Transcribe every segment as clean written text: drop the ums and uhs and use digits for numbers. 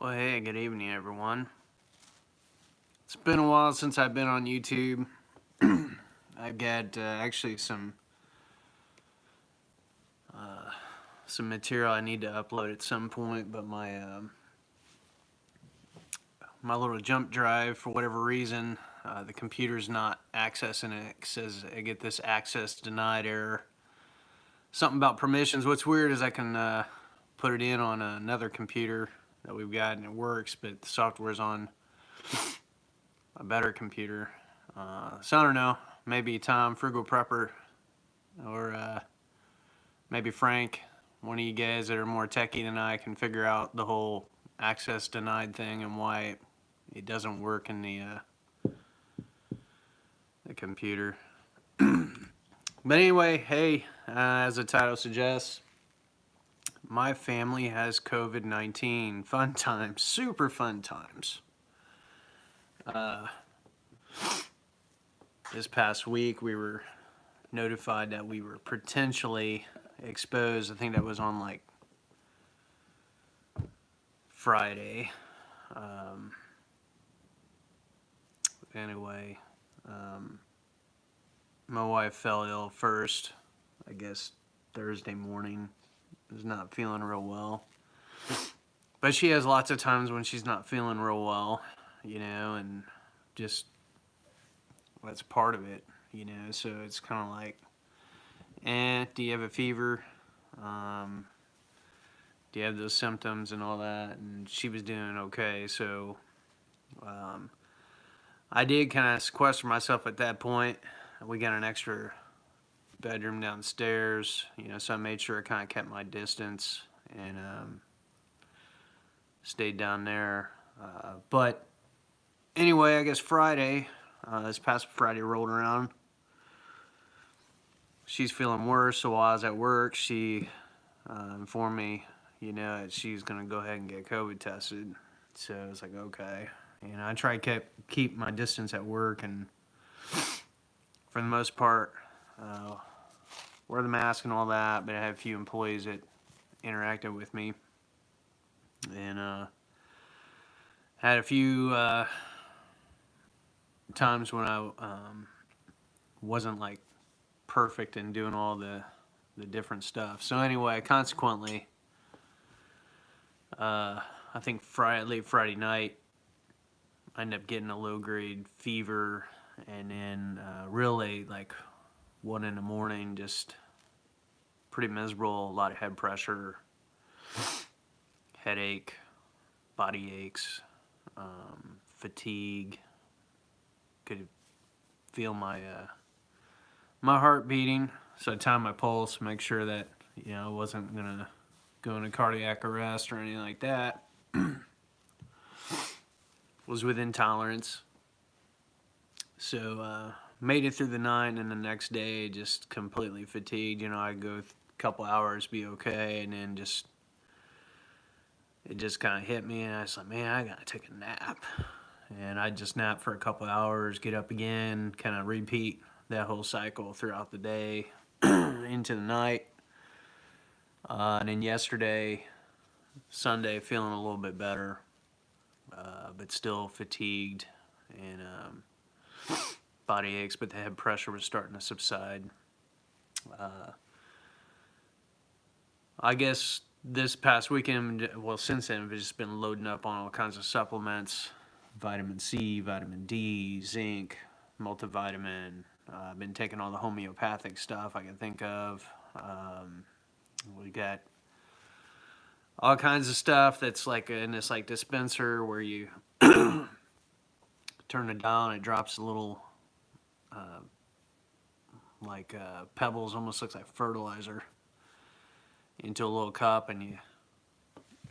Well, hey, good evening, everyone. It's been a while since I've been on YouTube. I've got actually some material I need to upload at some point, but my little jump drive, for whatever reason, the computer's not accessing it. It says I get this access denied error. Something about permissions. What's weird is I can put it in on another computer that we've got and it works, but the software's on a better computer. So I don't know. Maybe Tom, Frugal Prepper, or maybe Frank, one of you guys that are more techie than I, can figure out the whole access denied thing and why it doesn't work in the computer. But anyway, hey, as the title suggests, my family has COVID-19. Fun times, super fun times. This past week, we were notified that we were potentially exposed. I think that was on like Friday. Anyway, my wife fell ill first, I guess Thursday morning. Was not feeling real well. But she has lots of times when she's not feeling real well, and just that's part of it, so it's kind of like, do you have a fever? Do you have those symptoms and all that? And she was doing okay, so I did kind of sequester myself at that point. We got an extra bedroom downstairs, so I made sure I kind of kept my distance and stayed down there. But anyway, I guess Friday, this past Friday rolled around. She's feeling worse, so while I was at work, she informed me, that she's going to go ahead and get COVID tested. So I was like, okay. I try to keep my distance at work, and for the most part, wear the mask and all that, but I had a few employees that interacted with me. And had a few times when I wasn't like perfect in doing all the different stuff. So anyway, consequently, I think late Friday night, I ended up getting a low-grade fever, and then real late, like 1 in the morning, just pretty miserable, a lot of head pressure, headache, body aches, fatigue. Could feel my heart beating, so I timed my pulse, make sure that I wasn't gonna go into cardiac arrest or anything like that. Was within tolerance, so made it through the night, and the next day just completely fatigued. I'd go a couple hours, be okay, and then it just kind of hit me, and I was like, man, I gotta take a nap. And I just nap for a couple hours, get up again, kind of repeat that whole cycle throughout the day into the night. And then yesterday, Sunday, feeling a little bit better, but still fatigued and body aches, but the head pressure was starting to subside. I guess this past weekend, well, since then, I've just been loading up on all kinds of supplements, vitamin C, vitamin D, zinc, multivitamin. I've been taking all the homeopathic stuff I can think of. We got all kinds of stuff that's like in this like dispenser where you turn it down, it drops a little pebbles, almost looks like fertilizer, into a little cup, and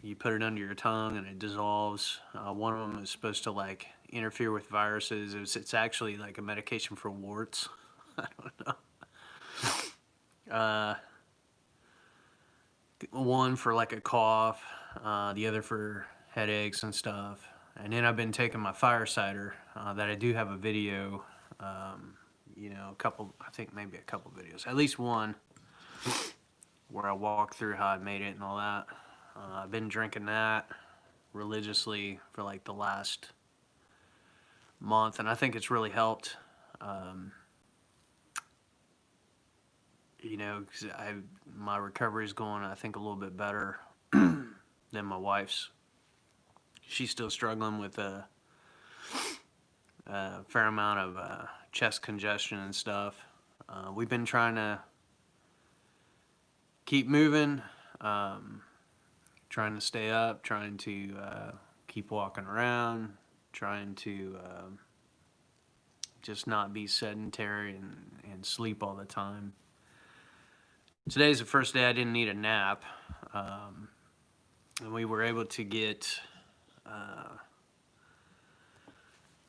you put it under your tongue and it dissolves. One of them is supposed to like interfere with viruses. It's actually like a medication for warts. I don't know. One for like a cough, the other for headaches and stuff. And then I've been taking my fire cider that I do have a video, a couple, I think maybe a couple videos, at least one, where I walk through how I made it and all that. I've been drinking that. religiously for like the last month, and I think it's really helped. Um, you know, 'cause my recovery is going, I think, a little bit better than my wife's. She's still struggling with a fair amount of chest congestion and stuff. We've been trying to keep moving, trying to stay up, trying to keep walking around, trying to just not be sedentary and sleep all the time. Today's the first day I didn't need a nap, and we were able to get.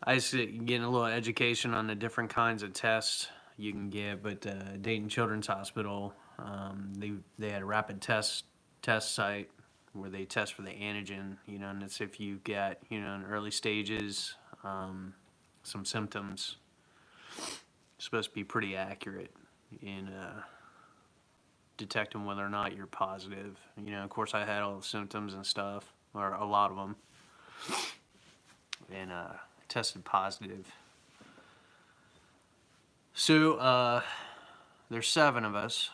I was getting a little education on the different kinds of tests you can get, but Dayton Children's Hospital, they had a rapid test site where they test for the antigen, you know, and it's if you get, you know, in early stages, some symptoms. It's supposed to be pretty accurate in detecting whether or not you're positive. You know, of course, I had all the symptoms and stuff, or a lot of them, and tested positive. So there's 7 of us.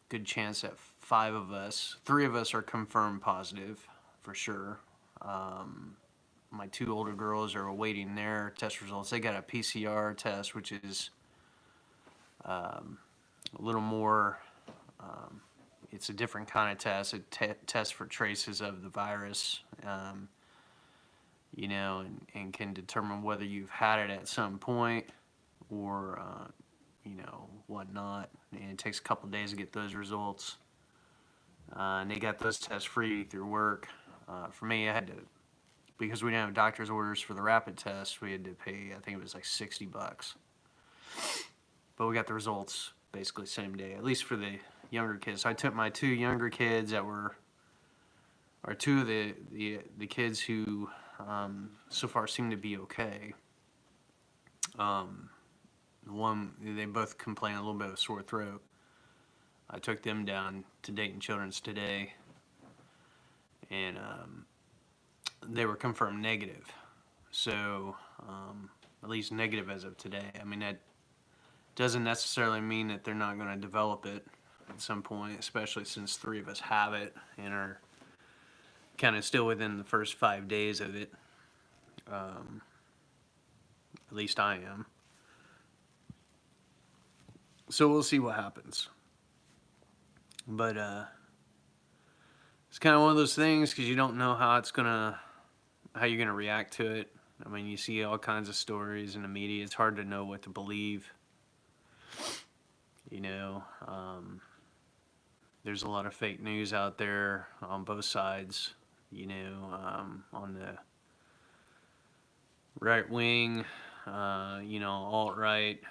Good chance that 3 of us are confirmed positive for sure. My 2 older girls are awaiting their test results. They got a PCR test, which is a little more. It's a different kind of test. It tests for traces of the virus. You know, and can determine whether you've had it at some point or, you know, whatnot. And it takes a couple of days to get those results. And they got those tests free through work. For me, I had to, because we didn't have doctor's orders for the rapid test, we had to pay, I think it was like $60. But we got the results basically same day, at least for the younger kids. So I took my 2 younger kids that were, or 2 of the kids who so far seem to be okay. One, they both complain a little bit of sore throat. I took them down to Dayton Children's today, and they were confirmed negative. So, at least negative as of today. I mean, that doesn't necessarily mean that they're not going to develop it at some point, especially since 3 of us have it and are kind of still within the first 5 days of it. At least I am. So we'll see what happens. But it's kind of one of those things because you don't know how you're gonna react to it. I mean, you see all kinds of stories in the media. It's hard to know what to believe. You know, there's a lot of fake news out there on both sides. You know, on the right wing, you know, alt-right.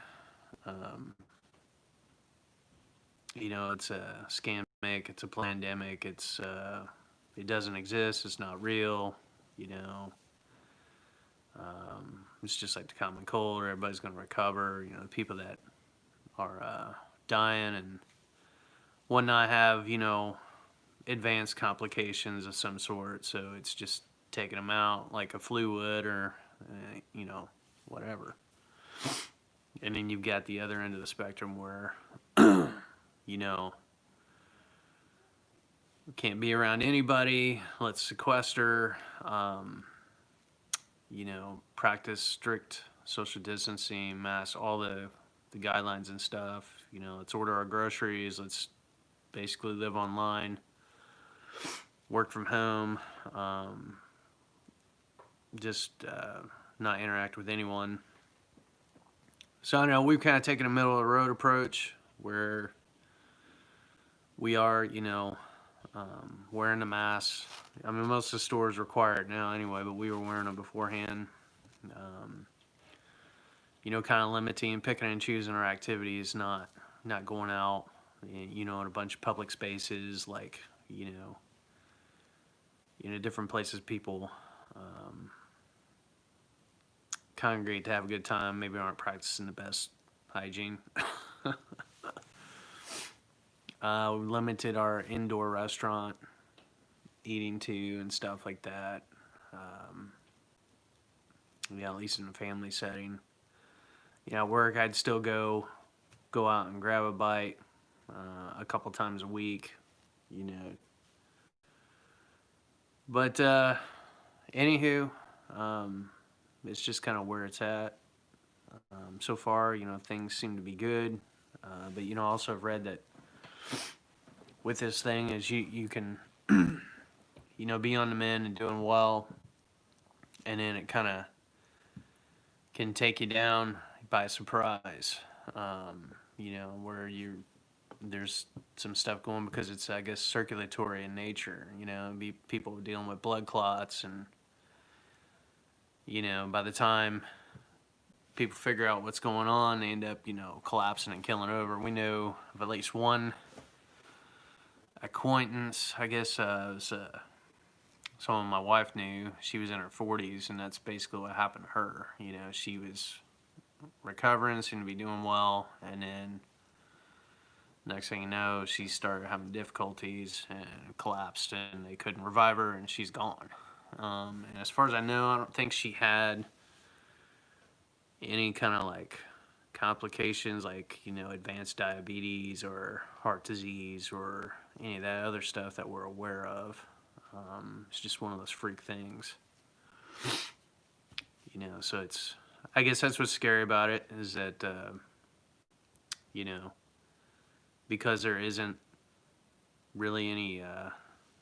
You know, it's a scamic, it's a pandemic, it doesn't exist, it's not real, you know. It's just like the common cold, everybody's going to recover. You know, the people that are dying and whatnot have, you know, advanced complications of some sort, so it's just taking them out like a flu would or, you know, whatever. And then you've got the other end of the spectrum where, you know, can't be around anybody, let's sequester, you know, practice strict social distancing, masks, all the guidelines and stuff. You know, let's order our groceries, let's basically live online, work from home, just not interact with anyone. So I know we've kind of taken a middle of the road approach where we are, you know, wearing the masks. I mean, most of the stores require it now anyway, but we were wearing them beforehand. You know, kind of limiting, picking and choosing our activities, not going out, you know, in a bunch of public spaces, like, you know, different places people congregate to have a good time, maybe aren't practicing the best hygiene. We limited our indoor restaurant eating to and stuff like that. Um, yeah, at least in a family setting. At work I'd still go out and grab a bite a couple times a week. You know, but anywho, um, it's just kind of where it's at. So far, things seem to be good. But also I've read that with this thing is you can be on the mend and doing well, and then it kind of can take you down by surprise. Where there's some stuff going because it's, I guess, circulatory in nature. Be people dealing with blood clots, and by the time people figure out what's going on, they end up collapsing and killing over. We know of at least one acquaintance, I guess, was someone my wife knew. She was in her 40s, and that's basically what happened to her. She was recovering, seemed to be doing well, and then next thing you know, she started having difficulties and collapsed, and they couldn't revive her, and she's gone. And as far as I know, I don't think she had any kind of like complications like, advanced diabetes or heart disease or any of that other stuff that we're aware of. It's just one of those freak things. So I guess that's what's scary about it, is that, because there isn't really any,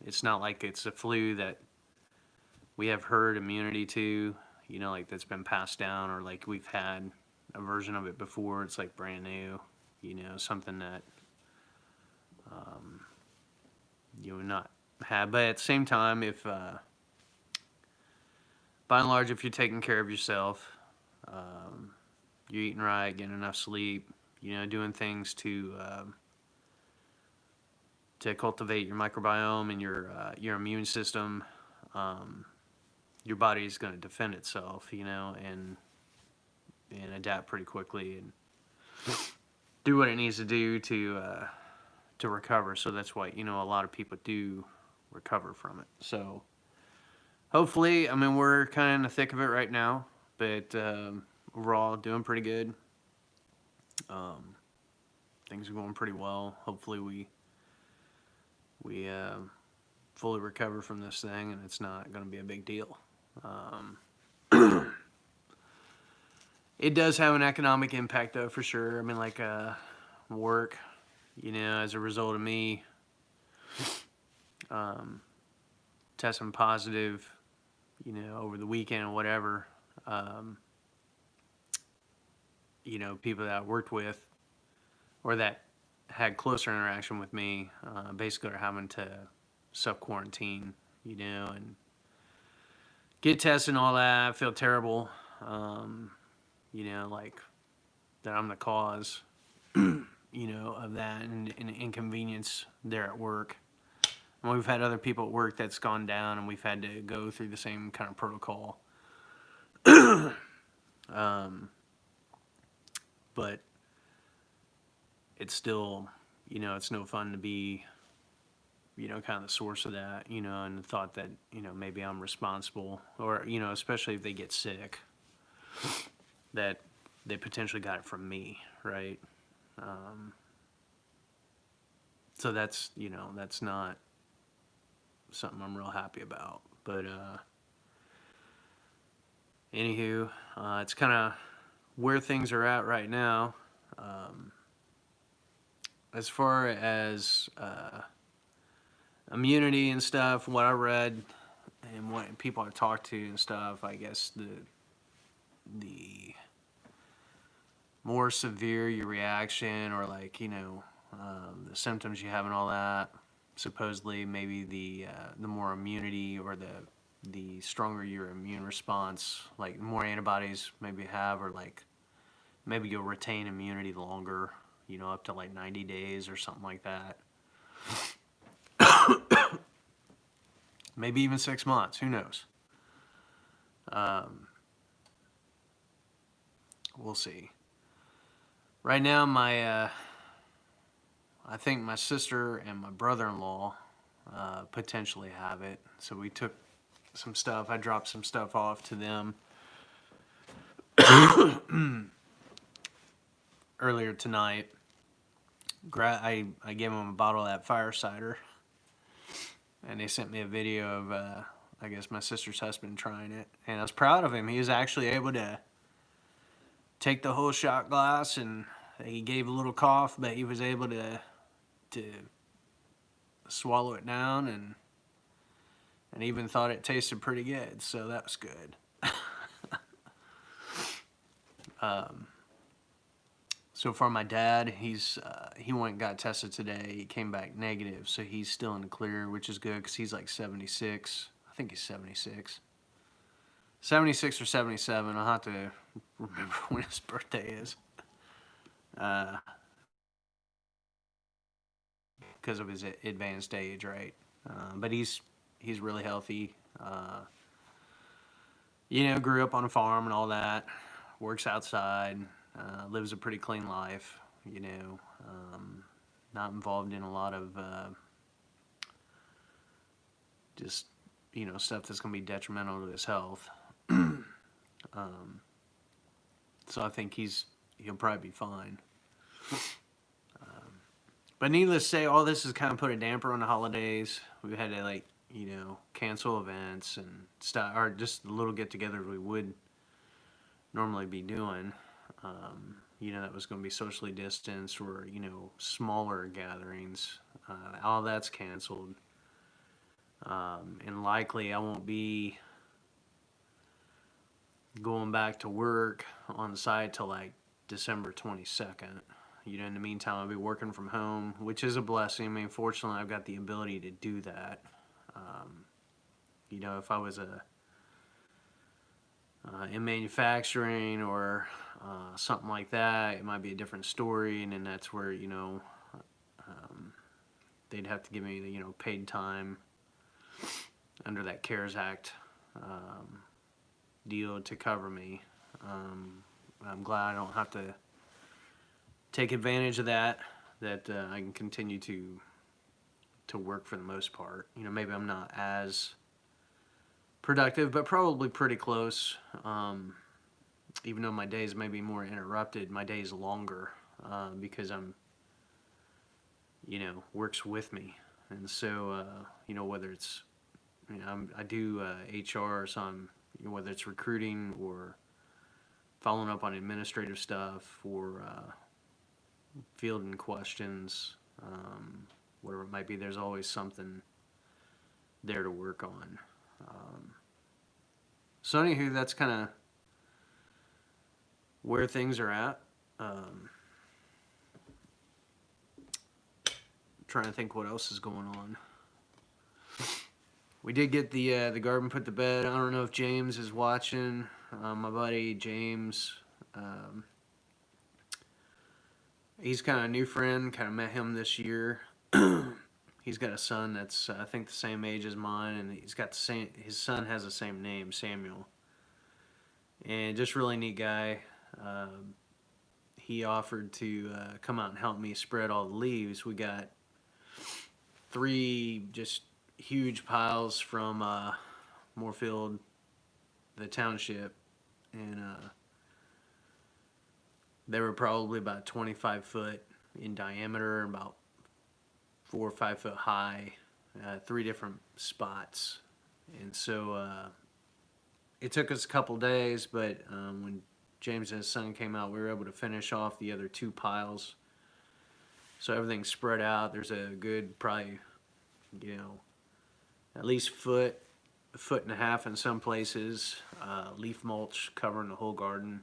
it's not like it's a flu that we have herd immunity to, like that's been passed down, or like we've had a version of it before. It's like brand new, something that you would not have. But at the same time, if by and large, if you're taking care of yourself, you're eating right, getting enough sleep, doing things to cultivate your microbiome and your immune system, your body is going to defend itself, and adapt pretty quickly and do what it needs to do to recover. So that's why a lot of people do recover from it. So hopefully, I mean, we're kind of in the thick of it right now, but overall doing pretty good. Things are going pretty well. Hopefully we fully recover from this thing, and it's not going to be a big deal. It does have an economic impact, though, for sure. I mean, like work, as a result of me testing positive, over the weekend or whatever, people that I worked with or that had closer interaction with me basically are having to self-quarantine, and get tested and all that. I feel terrible, like that I'm the cause, of that and inconvenience there at work. And we've had other people at work that's gone down, and we've had to go through the same kind of protocol. But it's still, it's no fun to be, kind of the source of that, and the thought that, maybe I'm responsible, or, especially if they get sick, that they potentially got it from me, right? So that's, that's not something I'm real happy about. But anywho, it's kind of where things are at right now. As far as immunity and stuff, what I read and what people I talked to and stuff, I guess the more severe your reaction, or like the symptoms you have and all that, supposedly maybe the more immunity, or the stronger your immune response, like the more antibodies maybe you have, or like maybe you'll retain immunity longer, up to like 90 days or something like that. Maybe even 6 months, who knows? We'll see. Right now, I think my sister and my brother-in-law, potentially have it. So we took some stuff. I dropped some stuff off to them earlier tonight. I gave them a bottle of that fire cider, and they sent me a video of I guess my sister's husband trying it, and I was proud of him. He was actually able to take the whole shot glass, and he gave a little cough, but he was able to swallow it down, and even thought it tasted pretty good. So that was good. So far, my dad, he went and got tested today. He came back negative, so he's still in the clear, which is good because he's like 76. I think he's 76. 76 or 77. I'll have to remember when his birthday is. Because of his advanced age, right? But he's really healthy. Grew up on a farm and all that. Works outside. Lives a pretty clean life. Not involved in a lot of just stuff that's going to be detrimental to his health. So I think he'll probably be fine. But needless to say, all this has kind of put a damper on the holidays. We've had to cancel events and stuff, or just the little get-togethers we would normally be doing. That was going to be socially distanced or smaller gatherings. All that's canceled, and likely I won't be going back to work on the site till like December 22nd. In the meantime, I'll be working from home, which is a blessing. I mean, fortunately, I've got the ability to do that. If I was in manufacturing or something like that, it might be a different story, and then that's where they'd have to give me the paid time under that CARES Act deal to cover me. I'm glad I don't have to take advantage of that I can continue to work for the most part. Maybe I'm not as productive, but probably pretty close. Even though my days may be more interrupted, my days longer because I'm, works with me. And so, whether it's, I do HR, so I'm, whether it's recruiting or following up on administrative stuff or fielding questions, whatever it might be, there's always something there to work on. So anywho, that's kind of where things are at. Trying to think what else is going on. We did get the garden put to bed. I don't know if James is watching. My buddy James, he's kind of a new friend. Kind of met him this year. He's got a son that's I think the same age as mine, and he's got the same. His son has the same name, Samuel. And just really neat guy. He offered to come out and help me spread all the leaves. We got 3 just huge piles from Moorfield, the township, and they were probably about 25 foot in diameter, about 4 or 5 foot high, 3 different spots. And so it took us a couple days, but when James and his son came out, we were able to finish off the other 2 piles. So everything's spread out. There's a good, probably, at least a foot and a half in some places, leaf mulch covering the whole garden.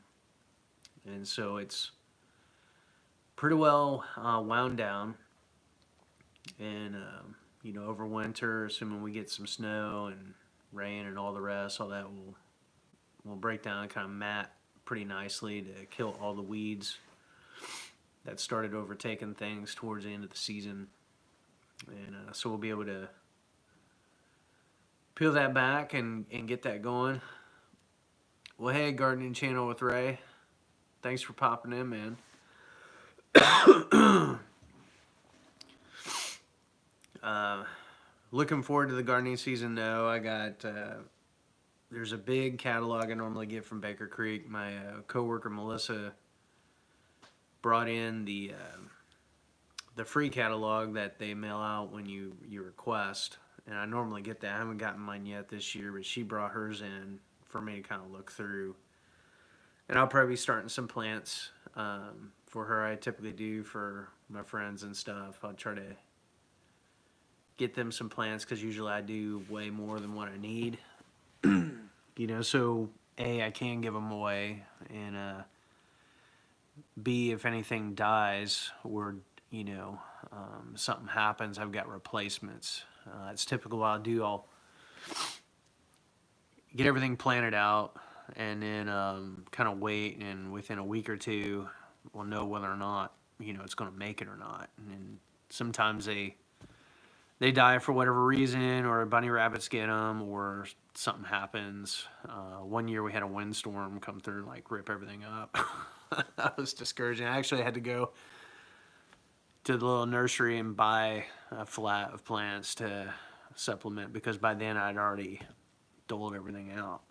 And so it's pretty well wound down. And, over winter, assuming we get some snow and rain and all the rest, all that will break down and kind of mat pretty nicely to kill all the weeds that started overtaking things towards the end of the season. And so we'll be able to peel that back and get that going. Well, hey, Gardening Channel with Ray. Thanks for popping in, man. looking forward to the gardening season though. I got there's a big catalog I normally get from Baker Creek. My coworker Melissa brought in the free catalog that they mail out when you request, and I normally get that. I haven't gotten mine yet this year, but she brought hers in for me to kind of look through, and I'll probably be starting some plants for her. I typically do for my friends and stuff. I'll try to get them some plants because usually I do way more than what I need. You know, so A, I can give them away, and B, if anything dies or, you know, something happens, I've got replacements. It's typical what I'll do. I'll get everything planted out and then kind of wait, and within a week or two, we'll know whether or not, you know, it's going to make it or not. And sometimes they die for whatever reason, or bunny rabbits get them, or something happens. One year we had a windstorm come through and like rip everything up. That was discouraging. I actually had to go to the little nursery and buy a flat of plants to supplement, because by then I'd already doled everything out.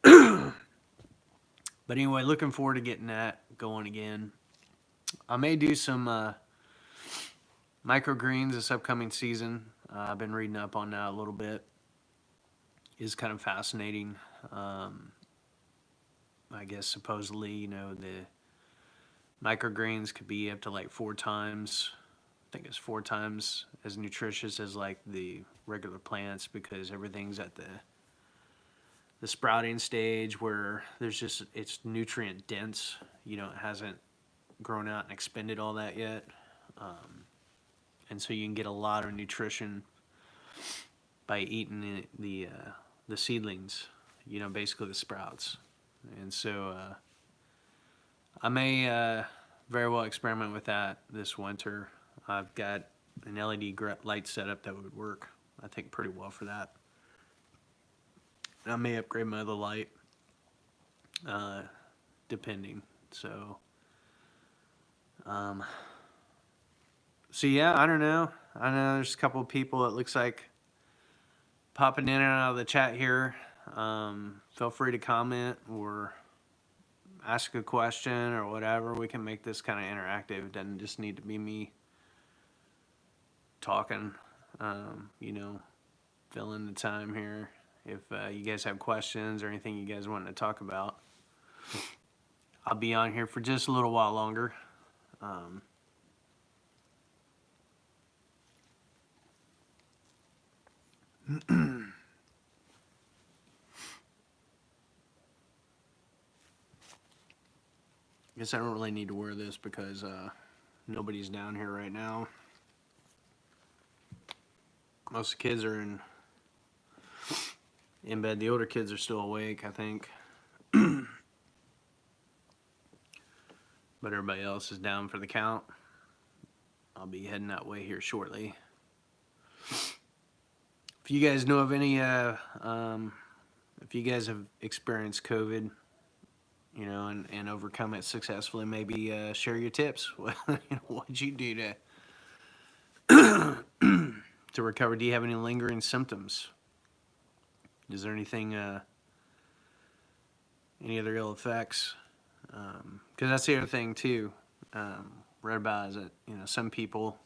But anyway, looking forward to getting that going again. I may do some microgreens this upcoming season. I've been reading up on that a little bit. It's kind of fascinating. I guess supposedly, you know, the microgreens could be up to like 4 times, I think it's 4 times as nutritious as like the regular plants, because everything's at the sprouting stage where there's just, it's nutrient dense. You know, it hasn't grown out and expended all that yet. And so you can get a lot of nutrition by eating the seedlings, you know, basically the sprouts. And so I may very well experiment with that this winter. I've got an LED light setup that would work, I think, pretty well for that. I may upgrade my other light, depending. So yeah, I don't know. I know there's a couple of people, it looks like, popping in and out of the chat here. Feel free to comment or ask a question or whatever. We can make this kind of interactive. It doesn't just need to be me talking. You know, fill in the time here. If you guys have questions or anything you guys want to talk about, I'll be on here for just a little while longer. Guess I don't really need to wear this because nobody's down here right now. Most of the kids are in bed. The older kids are still awake, I think. But everybody else is down for the count. I'll be heading that way here shortly. If you guys know of any, if you guys have experienced COVID, you know, and overcome it successfully, maybe share your tips. What'd you do to recover? Do you have any lingering symptoms? Is there anything, any other ill effects? Because that's the other thing too. Read about is that, you know, some people,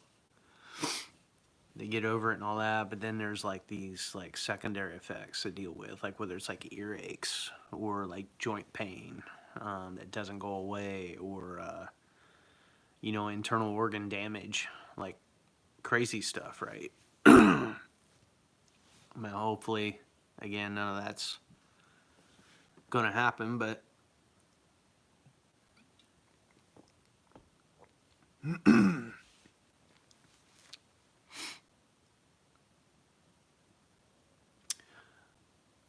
they get over it and all that, but then there's like these like secondary effects to deal with, like whether it's like earaches or like joint pain that doesn't go away, or you know, internal organ damage, like crazy stuff, right? I mean, hopefully, again, none of that's gonna happen, but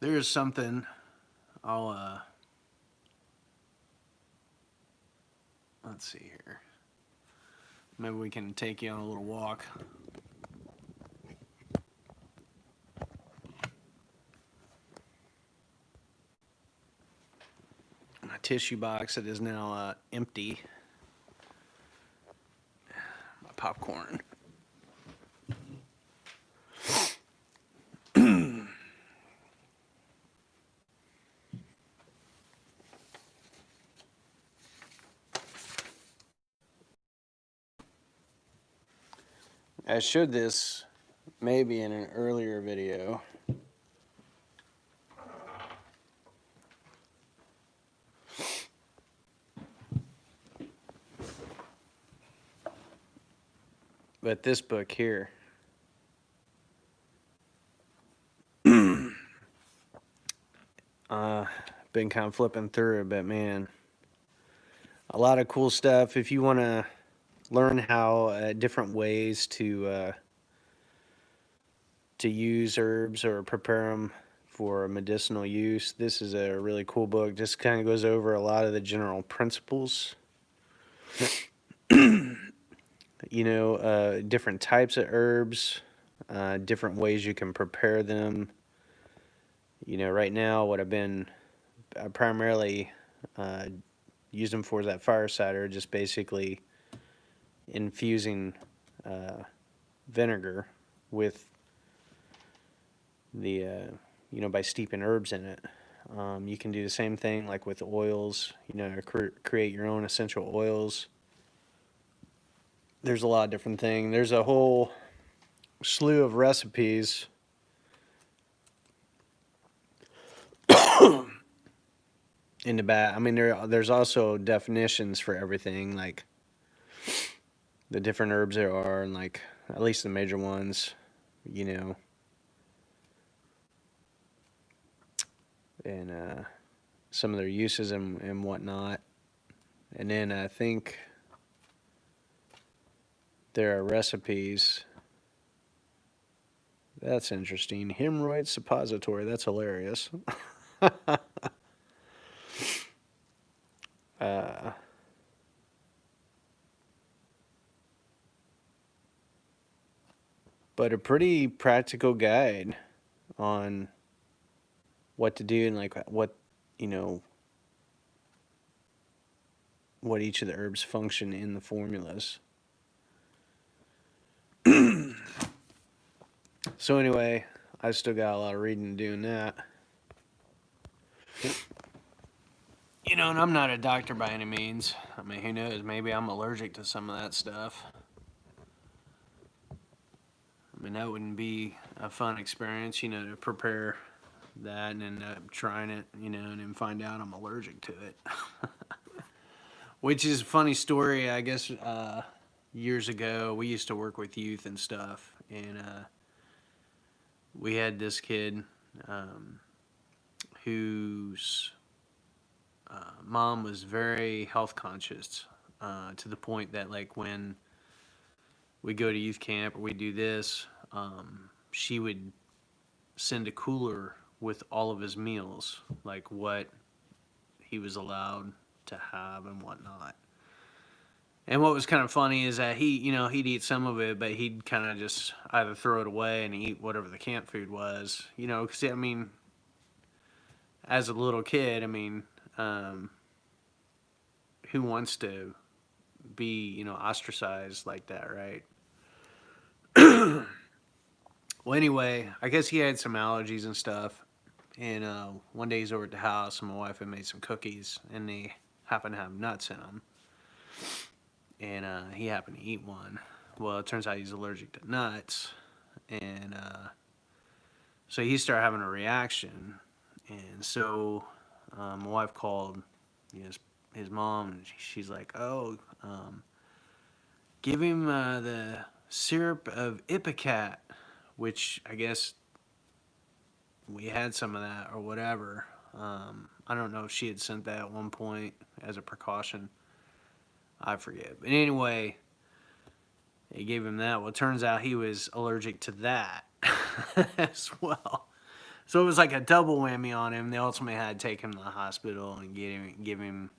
there's something I'll let's see here. Maybe we can take you on a little walk. My tissue box that is now empty. My popcorn. I showed this maybe in an earlier video. But this book here, been kind of flipping through it, but man, a lot of cool stuff. If you want to learn how different ways to use herbs or prepare them for medicinal use, this is a really cool book. Just kind of goes over a lot of the general principles. You know, different types of herbs, different ways you can prepare them. You know, right now what I've been primarily using for is that fire cider, just basically infusing vinegar with the, you know, by steeping herbs in it. You can do the same thing like with oils, you know, create your own essential oils. There's a lot of different things. There's a whole slew of recipes in the back. I mean, there's also definitions for everything, like the different herbs there are, and like at least the major ones, you know, and some of their uses and whatnot. And then I think there are recipes. That's interesting. Hemorrhoid suppository. That's hilarious. But a pretty practical guide on what to do and like what, you know, what each of the herbs function in the formulas. So anyway, I still got a lot of reading doing that. You know, and I'm not a doctor by any means. I mean, who knows? Maybe I'm allergic to some of that stuff. I mean, that wouldn't be a fun experience, you know, to prepare that and end up trying it, you know, and then find out I'm allergic to it. Which is a funny story, I guess. Years ago, we used to work with youth and stuff, and we had this kid whose mom was very health conscious, to the point that, like, when we go to youth camp or we do this, she would send a cooler with all of his meals, like what he was allowed to have and whatnot. And what was kind of funny is that he, you know, he'd eat some of it, but he'd kind of just either throw it away and eat whatever the camp food was, you know, because, I mean, as a little kid, I mean, who wants to be, you know, ostracized like that, right? Well, anyway, I guess he had some allergies and stuff. And one day he's over at the house, and my wife had made some cookies, and they happened to have nuts in them. And he happened to eat one. Well, it turns out he's allergic to nuts. And so he started having a reaction. And so my wife called, you know, his mom, and she's like, oh, give him the syrup of Ipecac, which I guess we had some of that or whatever. I don't know if she had sent that at one point as a precaution. I forget. But anyway, they gave him that. Well, it turns out he was allergic to that as well. So it was like a double whammy on him. They ultimately had to take him to the hospital and give him,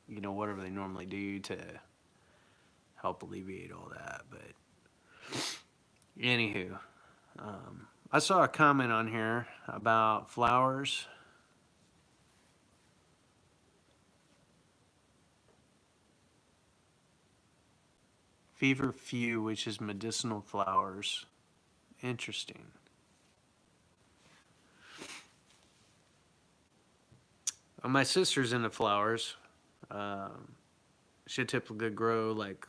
you know, whatever they normally do to help alleviate all that. But anywho, I saw a comment on here about flowers. Feverfew, which is medicinal flowers. Interesting. My sister's into flowers. She typically grow like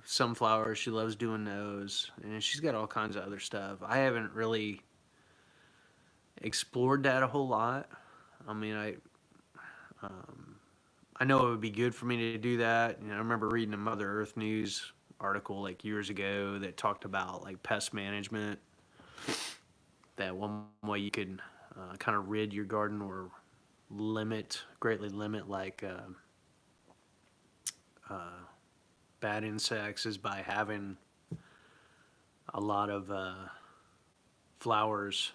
sunflowers. She loves doing those, and she's got all kinds of other stuff. I haven't really explored that a whole lot. I mean, um, I know it would be good for me to do that. I remember reading a Mother Earth News article like years ago that talked about like pest management. That one way you could kind of rid your garden or greatly limit like bad insects is by having a lot of flowers,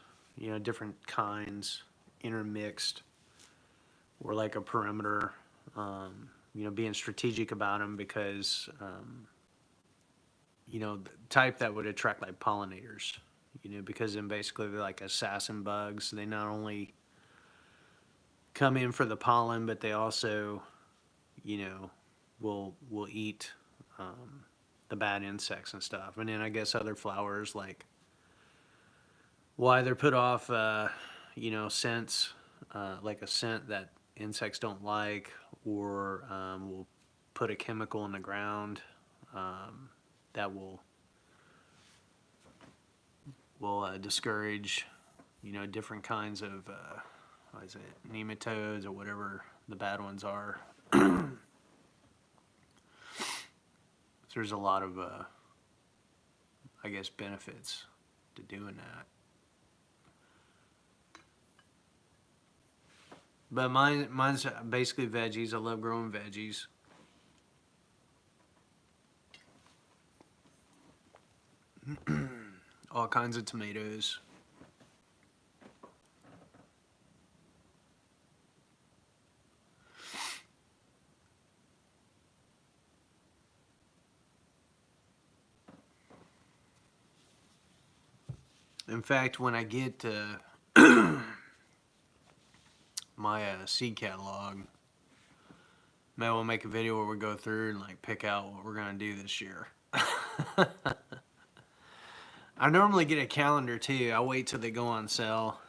different kinds intermixed, or like a perimeter. Being strategic about them because the type that would attract like pollinators. Because then basically they're like assassin bugs. They not only come in for the pollen, but they also, will eat the bad insects and stuff. And then I guess other flowers like why they're put off, scents, like a scent that insects don't like, or will put a chemical in the ground that will discourage, different kinds of what is it, nematodes or whatever the bad ones are. So there's a lot of, I guess, benefits to doing that. But mine's basically veggies. I love growing veggies. All kinds of tomatoes. In fact, when I get my seed catalog, maybe we'll make a video where we go through and like pick out what we're gonna do this year. I normally get a calendar too. I wait till they go on sale.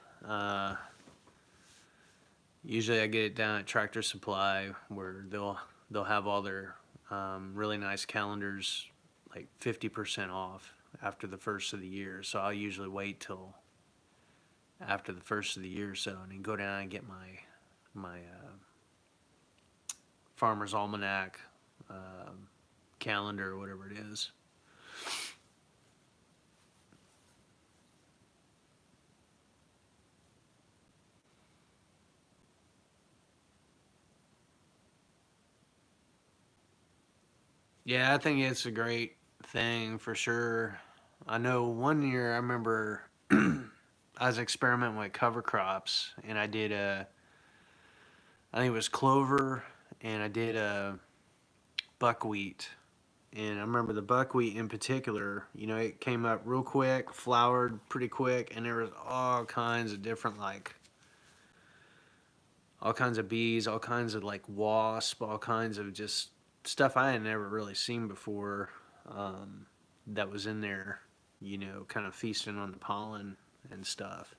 Usually I get it down at Tractor Supply where they'll have all their really nice calendars like 50% off after the first of the year. So I'll usually wait till after the first of the year or so, and then go down and get my Farmer's Almanac calendar or whatever it is. Yeah, I think it's a great thing for sure. I know one year I remember I was experimenting with cover crops, and I did I think it was clover, and I did buckwheat. And I remember the buckwheat in particular, it came up real quick, flowered pretty quick, and there was all kinds of different, like, all kinds of bees, all kinds of, like, wasp, all kinds of just stuff I had never really seen before that was in there, kind of feasting on the pollen and stuff.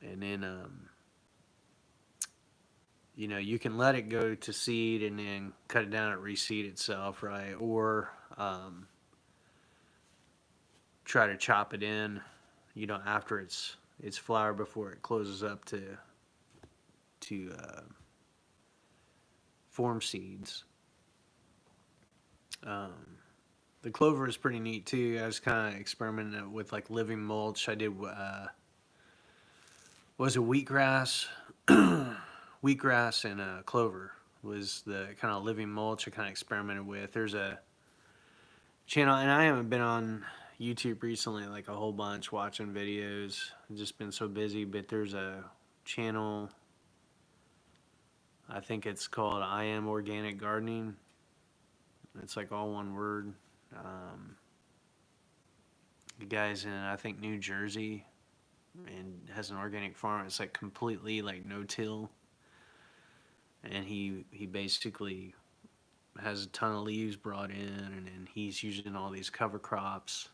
And then, you can let it go to seed and then cut it down and reseed itself, right? Or try to chop it in, after it's flowered before it closes up to form seeds. The clover is pretty neat too. I was kind of experimenting with like living mulch. I did was it wheatgrass? Wheatgrass and clover was the kind of living mulch I kind of experimented with. There's a channel, and I haven't been on YouTube recently like a whole bunch watching videos. I've just been so busy, but there's a channel, I think it's called I Am Organic Gardening. It's like all one word. The guy's in, I think, New Jersey, and has an organic farm. It's like completely like no-till, and he basically has a ton of leaves brought in, and then he's using all these cover crops,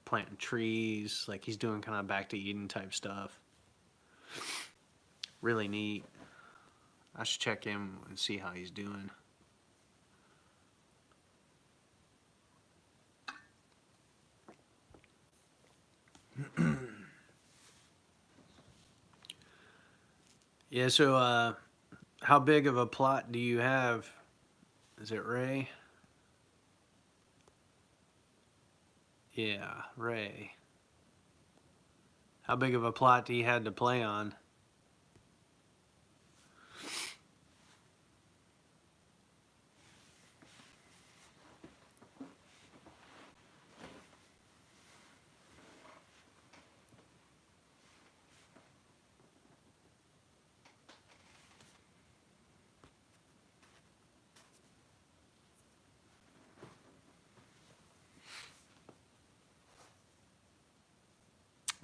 planting trees. Like he's doing kind of back to Eden type stuff. Really neat. I should check him and see how he's doing. Yeah, so how big of a plot do you have? Is it Ray? Yeah, Ray. How big of a plot do you had to play on?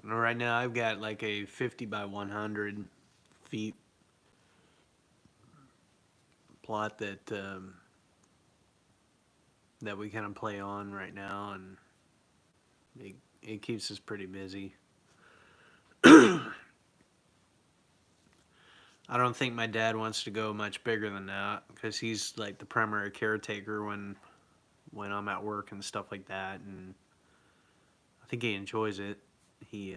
Right now, I've got like a 50 by 100 feet plot that we kind of play on right now, and it keeps us pretty busy. I don't think my dad wants to go much bigger than that because he's like the primary caretaker when I'm at work and stuff like that, and I think he enjoys it. He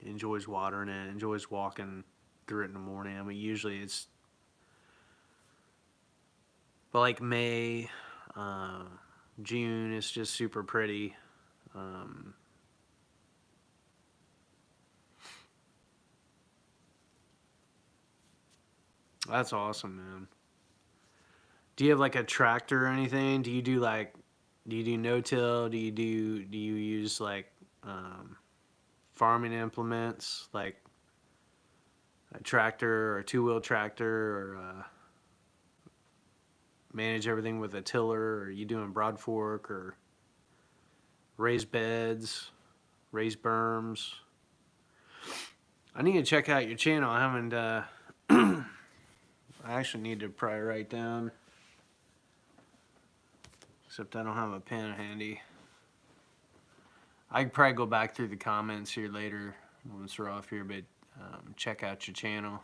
enjoys watering it, enjoys walking through it in the morning. I mean, usually it's but like May, uh, June. It's just super pretty. Um, that's awesome, man. Do you have like a tractor or anything? Do you do no till? Do you use like um, farming implements like a tractor or a two-wheel tractor or manage everything with a tiller? Or are you doing broad fork or raised beds, raised berms? I need to check out your channel. I haven't. I actually need to probably write down. Except I don't have a pen handy. I could probably go back through the comments here later once we're off here, but check out your channel.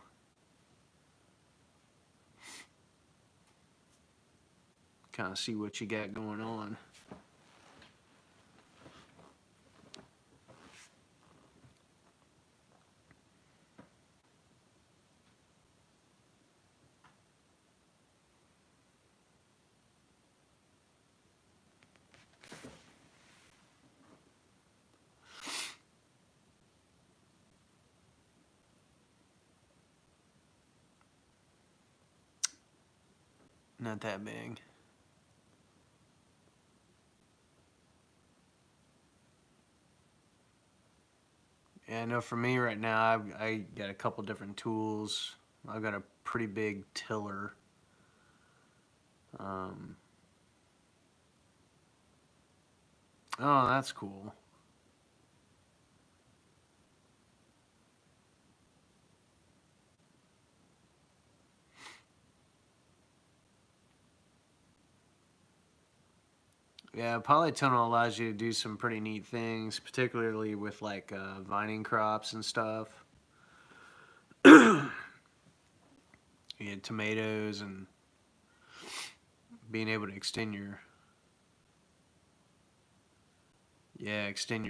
Kind of see what you got going on. Not that big. Yeah, I know for me right now, I got a couple different tools. I've got a pretty big tiller. Um, oh, that's cool. Yeah, polytunnel allows you to do some pretty neat things, particularly with like vining crops and stuff. You had tomatoes and being able to extend your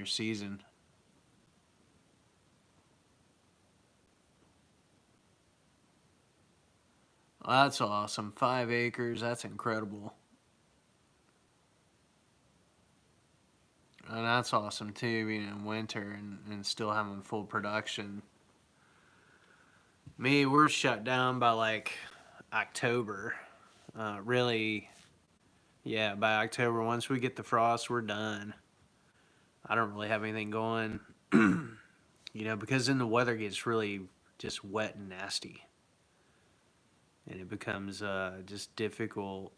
season. Well, that's awesome. 5 acres, that's incredible. And that's awesome too, being in winter and still having full production. Me, we're shut down by like October. Really, yeah, by October, once we get the frost, we're done. I don't really have anything going, because then the weather gets really just wet and nasty. And it becomes just difficult,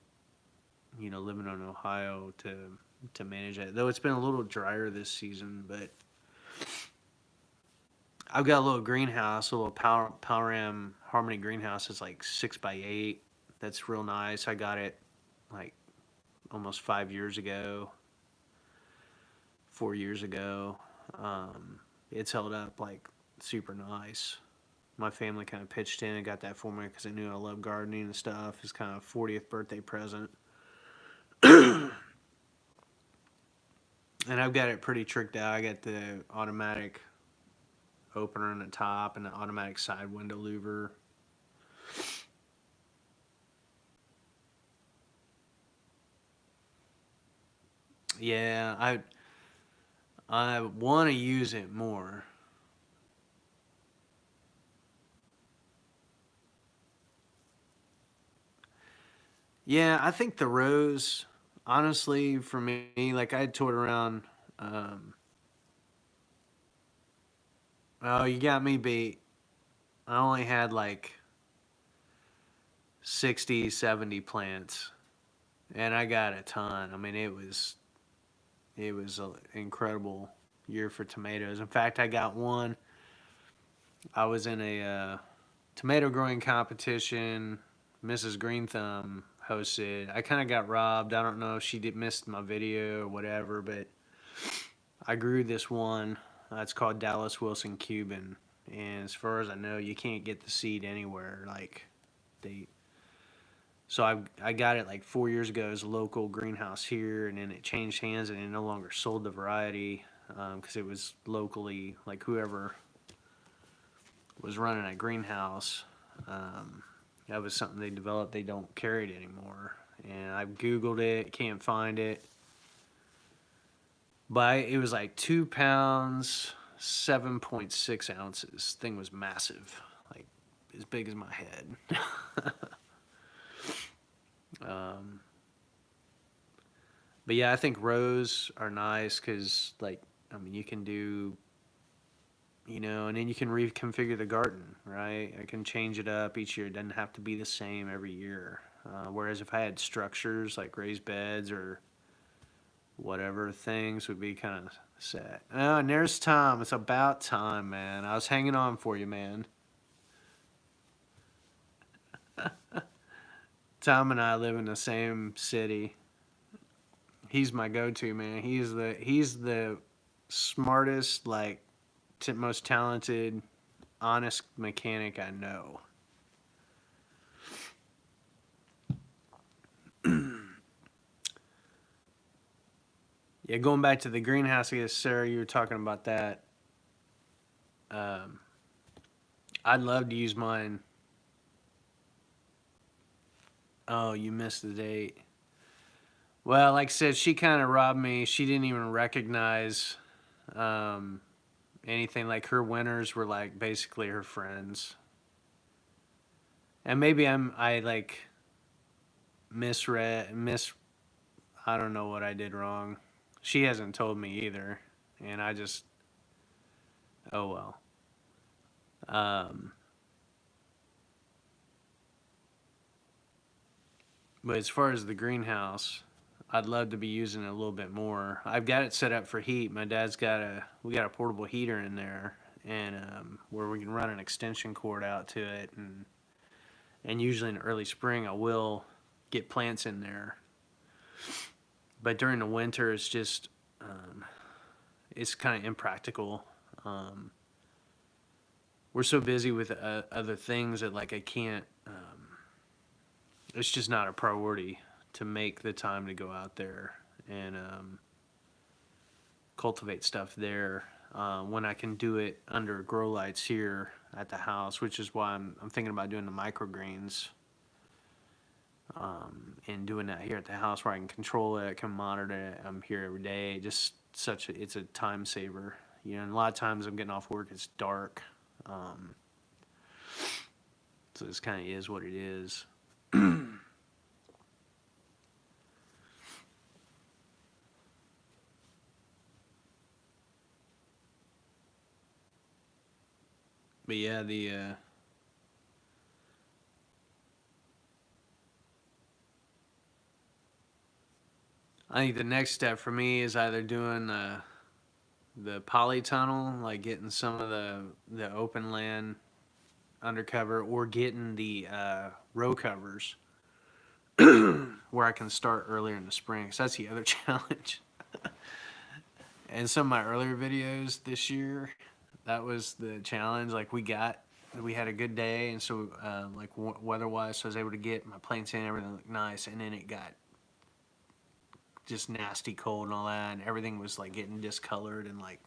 living in Ohio to manage it. Though it's been a little drier this season, but I've got a little greenhouse, a little Poweram Harmony greenhouse. It's like 6 by 8. That's real nice. I got it like almost 5 years ago, 4 years ago. It's held up like super nice. My family kind of pitched in and got that for me because they knew I love gardening and stuff. It's kind of 40th birthday present. And I've got it pretty tricked out. I got the automatic opener on the top and the automatic side window louver. Yeah, I want to use it more. Yeah, I think the Rose, honestly, for me, like I had toured around. Um, oh, you got me beat. I only had like 60, 70 plants, and I got a ton. I mean, it was an incredible year for tomatoes. In fact, I got one. I was in a tomato growing competition. Mrs. Green Thumb hosted. I kind of got robbed. I don't know if she did miss my video or whatever, but I grew this one. It's called Dallas Wilson Cuban, and as far as I know, you can't get the seed anywhere. Like they, so I got it like 4 years ago as a local greenhouse here, and then it changed hands, and it no longer sold the variety because it was locally like whoever was running a greenhouse. Um, that was something they developed. They don't carry it anymore, and I googled it, can't find it. But it was like 2 pounds, 7.6 ounces. Thing was massive, like as big as my head. um, but yeah, I think rows are nice because, like, I mean, you can do, and then you can reconfigure the garden, right? I can change it up each year. It doesn't have to be the same every year. Whereas if I had structures like raised beds or whatever, things would be kind of sad. Oh, and there's Tom. It's about time, man. I was hanging on for you, man. Tom and I live in the same city. He's my go-to man. He's the smartest, like most talented, honest mechanic I know. Yeah, going back to the greenhouse, I guess Sarah, you were talking about that. Um, I'd love to use mine. Oh, you missed the date. Well, like I said, she kind of robbed me. She didn't even recognize um, anything. Like her winners were like basically her friends. And maybe I like misread miss. I don't know what I did wrong. She hasn't told me either, and I just, oh well. Um, but as far as the greenhouse, I'd love to be using it a little bit more. I've got it set up for heat. My dad's we got a portable heater in there, and where we can run an extension cord out to it, and usually in early spring I will get plants in there. But during the winter, it's kind of impractical. Um, we're so busy with other things that like I can't. It's just not a priority to make the time to go out there and cultivate stuff there when I can do it under grow lights here at the house, which is why I'm thinking about doing the microgreens and doing that here at the house where I can control it, I can monitor it. I'm here every day. Just it's a time saver, and a lot of times I'm getting off work, it's dark, um, so this kind of is what it is. But yeah, I think the next step for me is either doing the polytunnel, like getting some of the open land undercover, or getting the row covers where I can start earlier in the spring. So that's the other challenge. And some of my earlier videos this year, that was the challenge. Like we had a good day, and so like weather-wise, so I was able to get my plants in, everything looked nice, and then it got just nasty cold and all that, and everything was like getting discolored and like.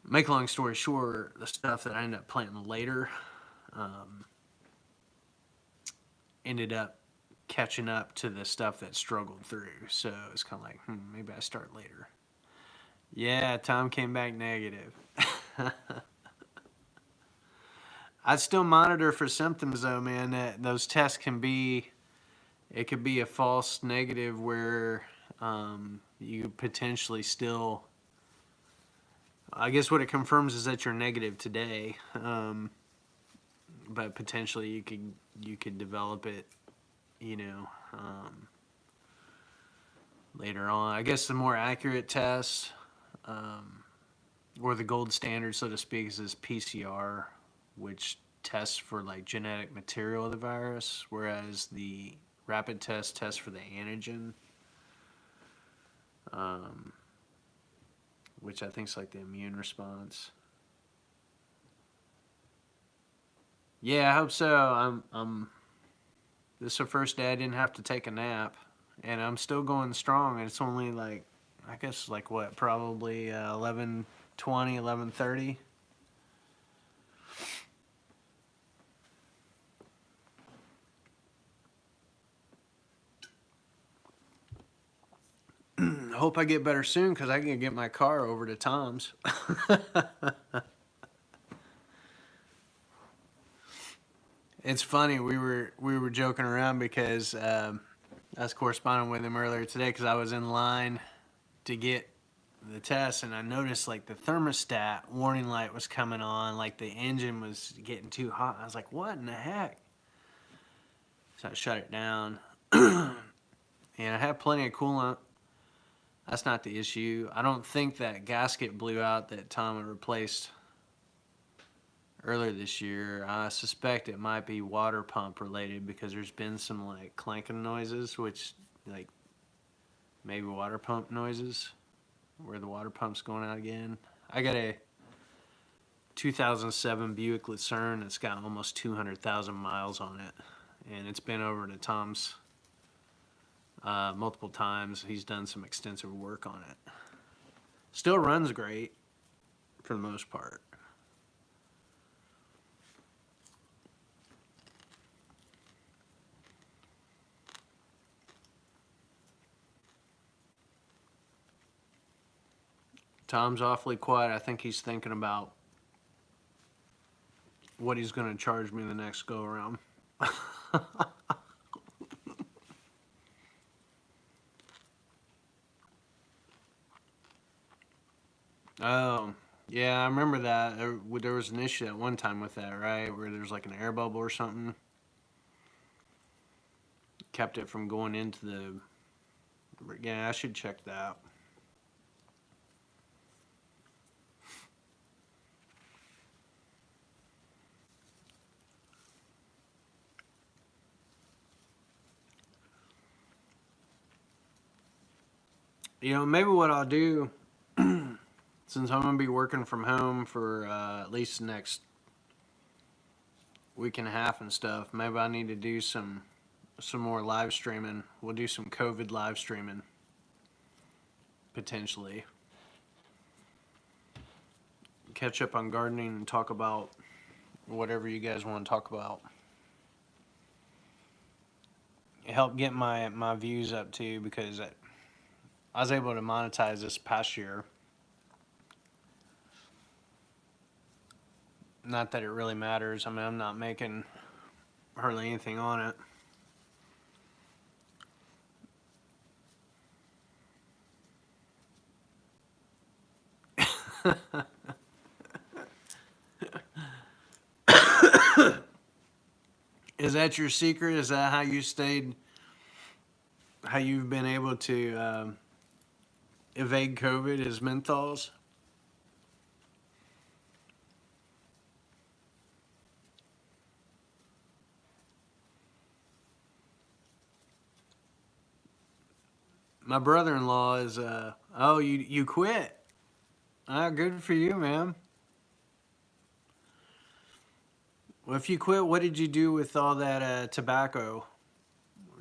Make a long story short, the stuff that I ended up planting later ended up catching up to the stuff that struggled through. So it's kind of like, maybe I start later. Yeah, Tom came back negative. I'd still monitor for symptoms though, man. Those tests can be, it could be a false negative where you potentially still, I guess what it confirms is that you're negative today, but potentially you could develop it, you know, later on. I guess the more accurate test, or the gold standard, so to speak, is this PCR, which tests for like genetic material of the virus, whereas the rapid test tests for the antigen, which I think is like the immune response. Yeah, I hope so. This is the first day I didn't have to take a nap, and I'm still going strong. And it's only like, I guess like what, probably 11:20, 11:30. Hope I get better soon because I can get my car over to Tom's. It's funny, we were joking around because I was corresponding with him earlier today because I was in line to get the test, and I noticed like the thermostat warning light was coming on, like the engine was getting too hot. I was like, what in the heck? So I shut it down. And I have plenty of coolant. That's not the issue. I don't think that gasket blew out that Tom had replaced earlier this year. I suspect it might be water pump related because there's been some like clanking noises, which like maybe water pump noises where the water pump's going out again. I got a 2007 Buick Lucerne that's got almost 200,000 miles on it, and it's been over to Tom's multiple times. He's done some extensive work on it. Still runs great for the most part. Tom's awfully quiet. I think he's thinking about what he's going to charge me the next go around. Oh, yeah, I remember that. There was an issue at one time with that, right? Where there's like an air bubble or something. Kept it from going into the... Yeah, I should check that. You know, maybe what I'll do, since I'm going to be working from home for at least the next week and a half and stuff, maybe I need to do some more live streaming. We'll do some COVID live streaming, potentially. Catch up on gardening and talk about whatever you guys want to talk about. Help get my views up too, because I was able to monetize this past year. Not that it really matters. I mean, I'm not making hardly anything on it. Is that your secret? Is that how you stayed, how you've been able to evade COVID, is menthols? My brother-in-law is, oh, you quit. Ah, good for you, man. Well, if you quit, what did you do with all that tobacco?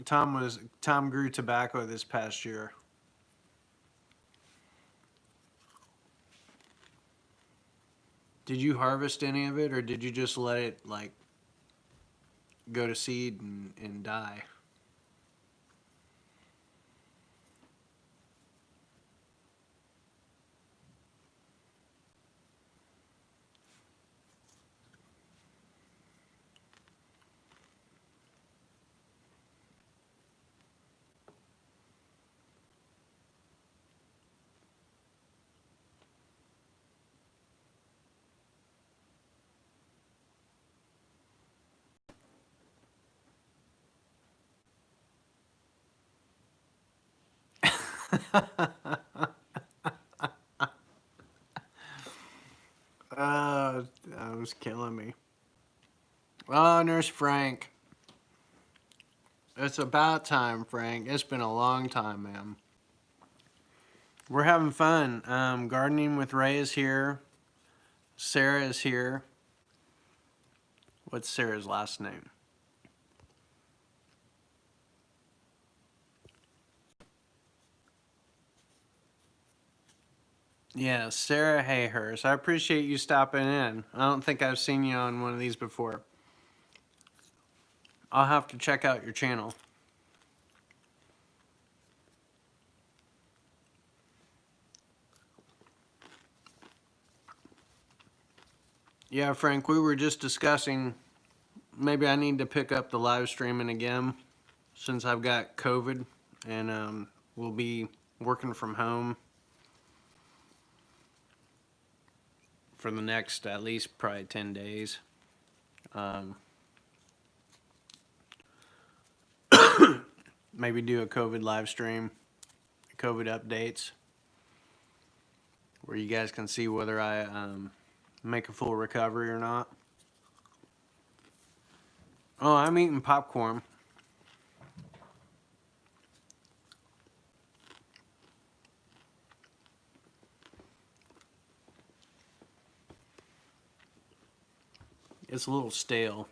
Tom grew tobacco this past year. Did you harvest any of it, or did you just let it like go to seed and die? That was killing me. Oh, Nurse Frank. It's about time, Frank. It's been a long time, man. We're having fun. Gardening with Ray is here. Sarah is here. What's Sarah's last name? Yeah, Sarah Hayhurst. I appreciate you stopping in. I don't think I've seen you on one of these before. I'll have to check out your channel. Yeah, Frank, we were just discussing maybe I need to pick up the live streaming again since I've got COVID and we'll be working from home for the next at least probably 10 days. Maybe do a COVID live stream, COVID updates, where you guys can see whether I make a full recovery or not. Oh, I'm eating popcorn. It's a little stale.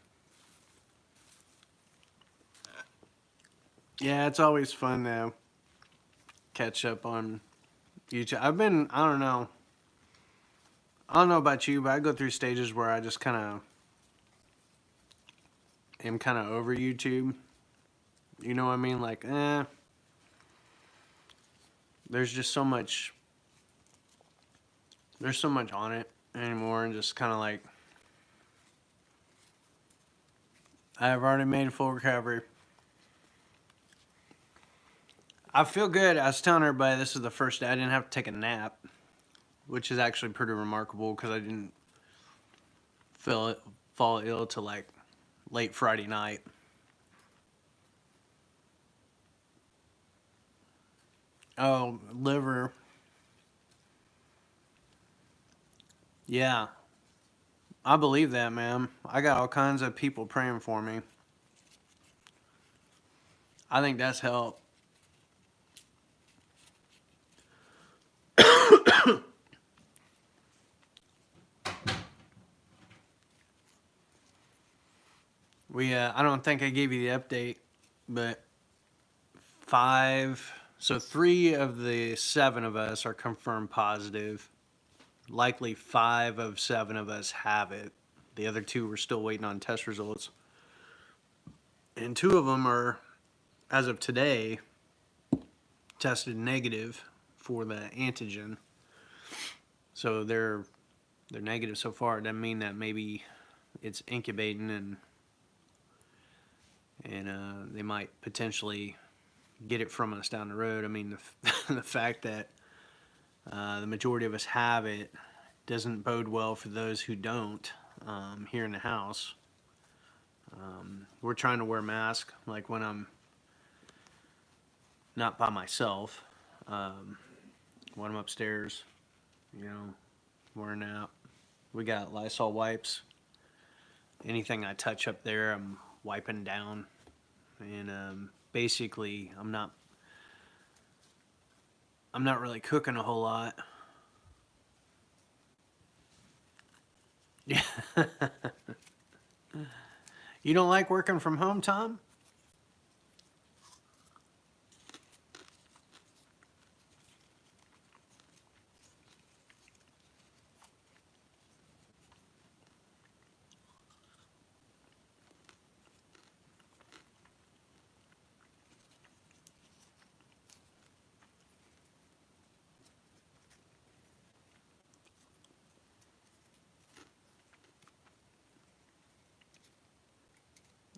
Yeah, it's always fun to catch up on YouTube. I don't know about you, but I go through stages where I just am kind of over YouTube. You know what I mean? Like, there's just so much, there's so much on it anymore, and just kind of like, I've already made a full recovery. I feel good. I was telling everybody this is the first day I didn't have to take a nap, which is actually pretty remarkable because I didn't fall ill till like late Friday night. Oh, liver. Yeah, I believe that, man. I got all kinds of people praying for me. I think that's help. I don't think I gave you the update, but three of the 7 of us are confirmed positive. Likely 5 of 7 of us have it. The other 2 we're still waiting on test results. And 2 of them are, as of today, tested negative for the antigen. So they're negative so far. It doesn't mean that maybe it's incubating and they might potentially get it from us down the road. I mean, the fact that the majority of us have it doesn't bode well for those who don't here in the house. We're trying to wear masks, like when I'm not by myself, when I'm upstairs, wearing that. We got Lysol wipes. Anything I touch up there, I'm wiping down. And basically, I'm not really cooking a whole lot. Yeah. You don't like working from home, Tom?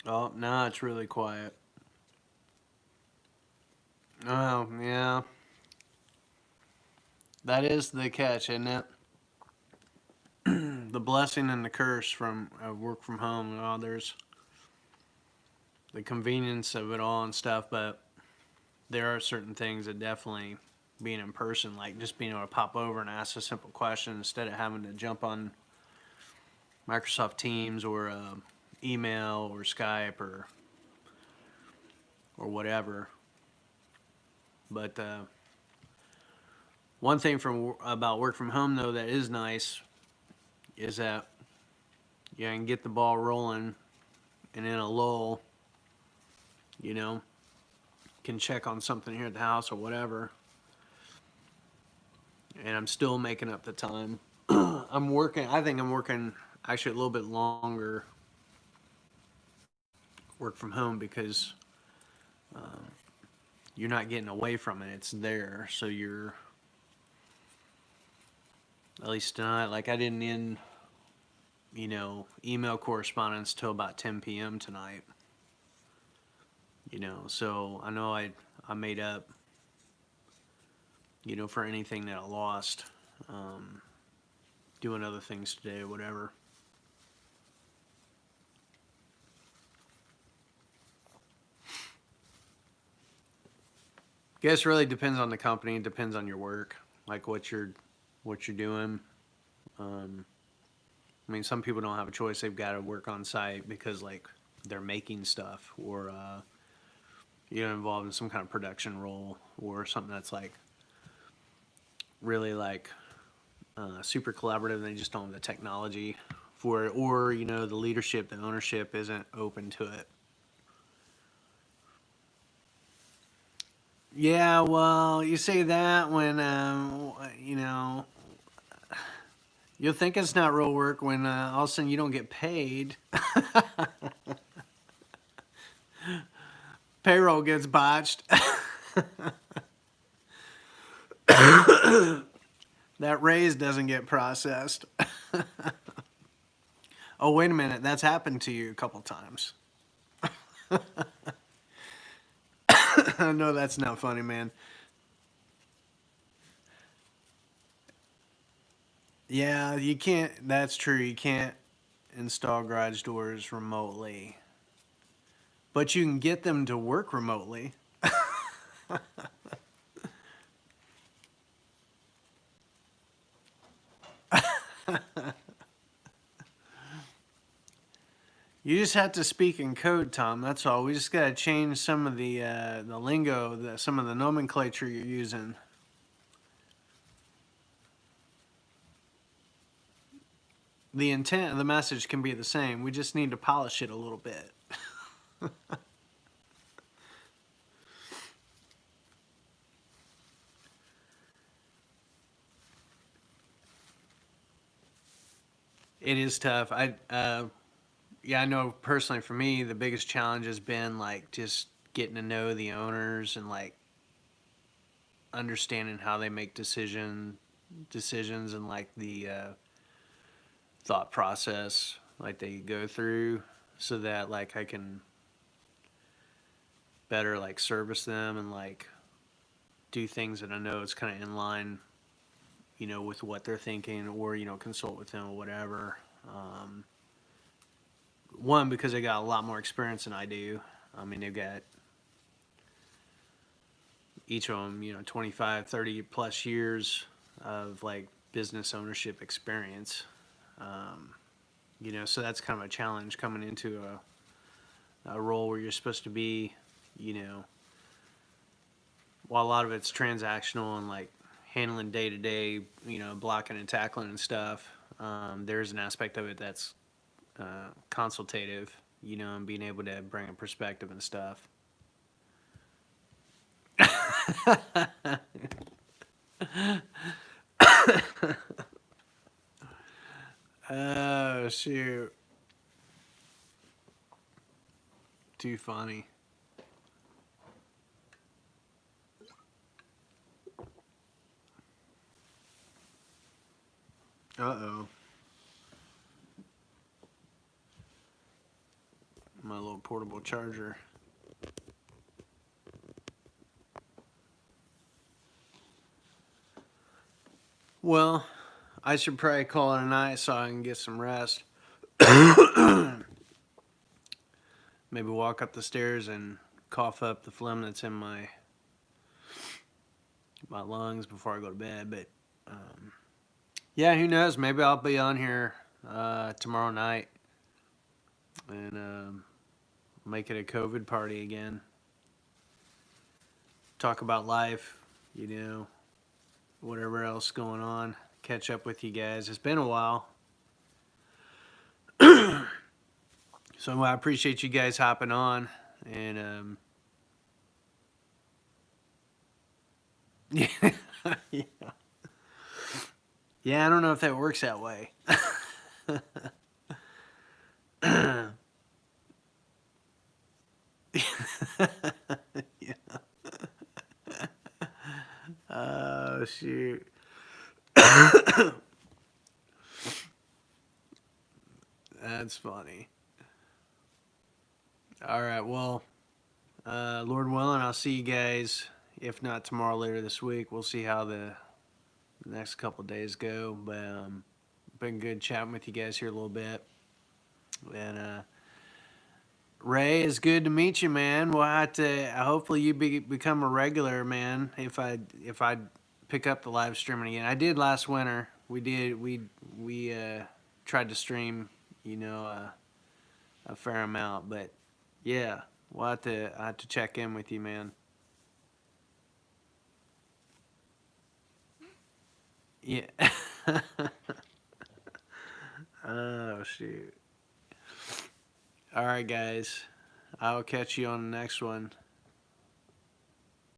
Oh, no, it's really quiet. Oh, yeah. That is the catch, isn't it? The blessing and the curse from work from home. Oh, there's the convenience of it all and stuff, but there are certain things that definitely being in person, like just being able to pop over and ask a simple question instead of having to jump on Microsoft Teams or email or Skype or whatever. But one thing from about work from home though that is nice is that you can get the ball rolling, and in a lull, you know, can check on something here at the house or whatever, and I'm still making up the time. I'm working. I think I'm working actually a little bit longer work from home because you're not getting away from it. It's there, so you're at least tonight. Like I didn't end, email correspondence till about 10 p.m. tonight. So I know I made up, for anything that I lost, doing other things today or whatever. Guess it really depends on the company. It depends on your work, like what you're doing. Um, I mean, some people don't have a choice. They've got to work on site because like they're making stuff or involved in some kind of production role or something that's like really like super collaborative. And they just don't have the technology for it, or the leadership, the ownership isn't open to it. Yeah, well, you say that when you'll think it's not real work when all of a sudden you don't get paid. Payroll gets botched. That raise doesn't get processed. Oh, wait a minute. That's happened to you a couple times. No, that's not funny, man. Yeah, you can't. That's true. You can't install garage doors remotely, but you can get them to work remotely. You just have to speak in code, Tom. That's all. We just got to change some of the lingo, some of the nomenclature you're using. The intent of the message can be the same. We just need to polish it a little bit. It is tough. Yeah, I know personally for me, the biggest challenge has been like just getting to know the owners and like understanding how they make decisions and like the thought process like they go through, so that like I can better like service them and like do things that I know it's kind of in line, with what they're thinking, or consult with them or whatever. One, because they got a lot more experience than I do. I mean, they've got each of them, 25, 30 plus years of like business ownership experience. Um, so that's kind of a challenge coming into a role where you're supposed to be, you know, while a lot of it's transactional and like handling day to day, blocking and tackling and stuff. There's an aspect of it that's consultative, and being able to bring a perspective and stuff. Oh, shoot. Too funny. Uh oh. my little portable charger. Well, I should probably call it a night so I can get some rest. Maybe walk up the stairs and cough up the phlegm that's in my lungs before I go to bed. But yeah, who knows? Maybe I'll be on here tomorrow night and make it a COVID party again. Talk about life, whatever else going on. Catch up with you guys. It's been a while. So I appreciate you guys hopping on. And yeah. Yeah, I don't know if that works that way. Yeah. Oh, shoot. That's funny. All right, well, Lord willing, I'll see you guys, if not tomorrow, later this week. We'll see how the next couple of days go. But been good chatting with you guys here a little bit. And Ray, it's good to meet you, man. We'll have to hopefully you become a regular, man. If I pick up the live streaming again, I did last winter. We tried to stream, a fair amount, but yeah, I have to check in with you, man. Yeah. Oh, shoot. All right, guys. I'll catch you on the next one.